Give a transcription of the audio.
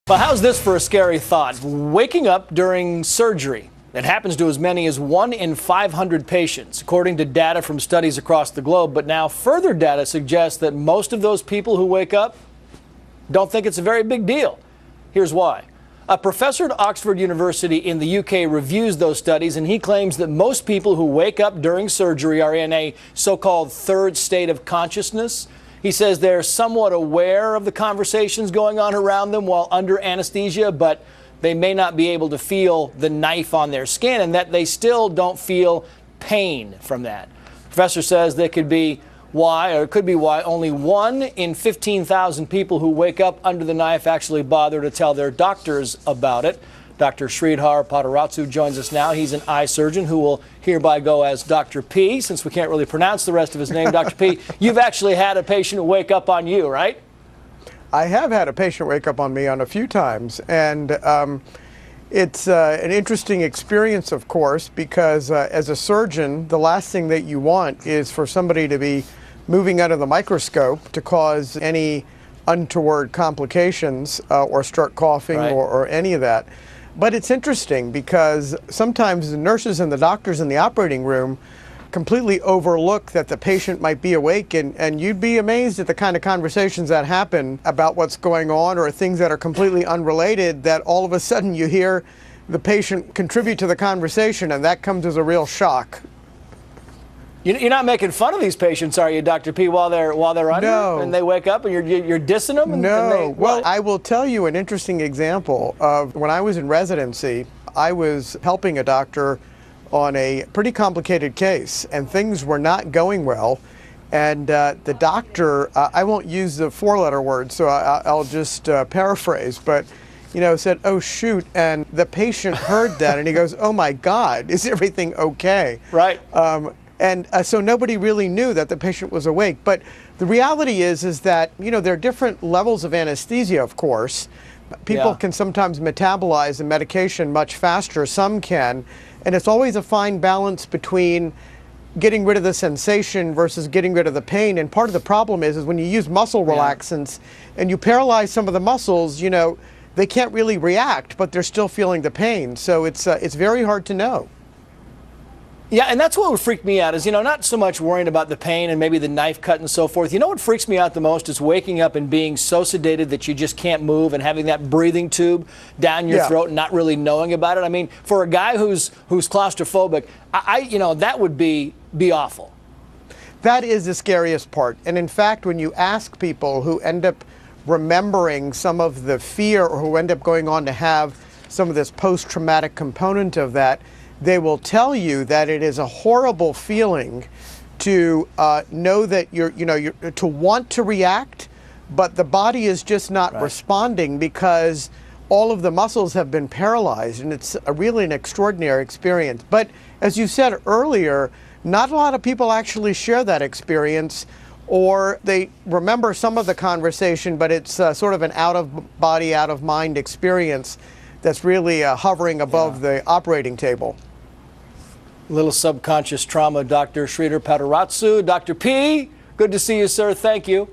Well, how's this for a scary thought? Waking up during surgery. It happens to as many as 1 in 500 patients, according to data from studies across the globe. But now further data suggests that most of those people who wake up don't think it's a very big deal. Here's why. A professor at Oxford University in the UK reviews those studies, and he claims that most people who wake up during surgery are in a so-called third state of consciousness. He says they're somewhat aware of the conversations going on around them while under anesthesia, but they may not be able to feel the knife on their skin, and that they still don't feel pain from that. The professor says that could be why only 1 in 15,000 people who wake up under the knife actually bother to tell their doctors about it. Dr. Sreedhar Potarazu joins us now. He's an eye surgeon who will hereby go as Dr. P, since we can't really pronounce the rest of his name. Dr. P, you've actually had a patient wake up on you, right? I have had a patient wake up on me on a few times, and it's an interesting experience, of course, because as a surgeon, the last thing that you want is for somebody to be moving under the microscope to cause any untoward complications or start coughing, right, or any of that. But it's interesting because sometimes the nurses and the doctors in the operating room completely overlook that the patient might be awake, and you'd be amazed at the kind of conversations that happen about what's going on or things that are completely unrelated, that all of a sudden you hear the patient contribute to the conversation, and that comes as a real shock. You're not making fun of these patients, are you, Dr. P, while they're under? No. And they wake up and you're dissing them? No. Well, I will tell you an interesting example of when I was in residency. I was helping a doctor on a pretty complicated case, and things were not going well. And the doctor, I won't use the 4-letter word, so I'll just paraphrase, but said, "Oh, shoot," and the patient heard that, and he goes, "Oh my God, is everything okay?" Right. So nobody really knew that the patient was awake. But the reality is that, there are different levels of anesthesia, of course. People can sometimes metabolize the medication much faster, some can, and it's always a fine balance between getting rid of the sensation versus getting rid of the pain. And part of the problem is when you use muscle relaxants and you paralyze some of the muscles, they can't really react, but they're still feeling the pain. So it's very hard to know. Yeah, and that's what would freak me out is, not so much worrying about the pain and maybe the knife cut and so forth. What freaks me out the most is waking up and being so sedated that you just can't move and having that breathing tube down your throat and not really knowing about it. I mean, for a guy who's claustrophobic, that would be awful. That is the scariest part. And in fact, when you ask people who end up remembering some of the fear or who end up going on to have some of this post-traumatic component of that, they will tell you that it is a horrible feeling to know that you're to want to react, but the body is just not responding because all of the muscles have been paralyzed, and it's really an extraordinary experience. But as you said earlier, not a lot of people actually share that experience, or they remember some of the conversation, but it's sort of an out-of-body, out-of-mind experience that's really hovering above the operating table. Little subconscious trauma, Dr. Sreedhar Potarazu. Dr. P, good to see you, sir. Thank you.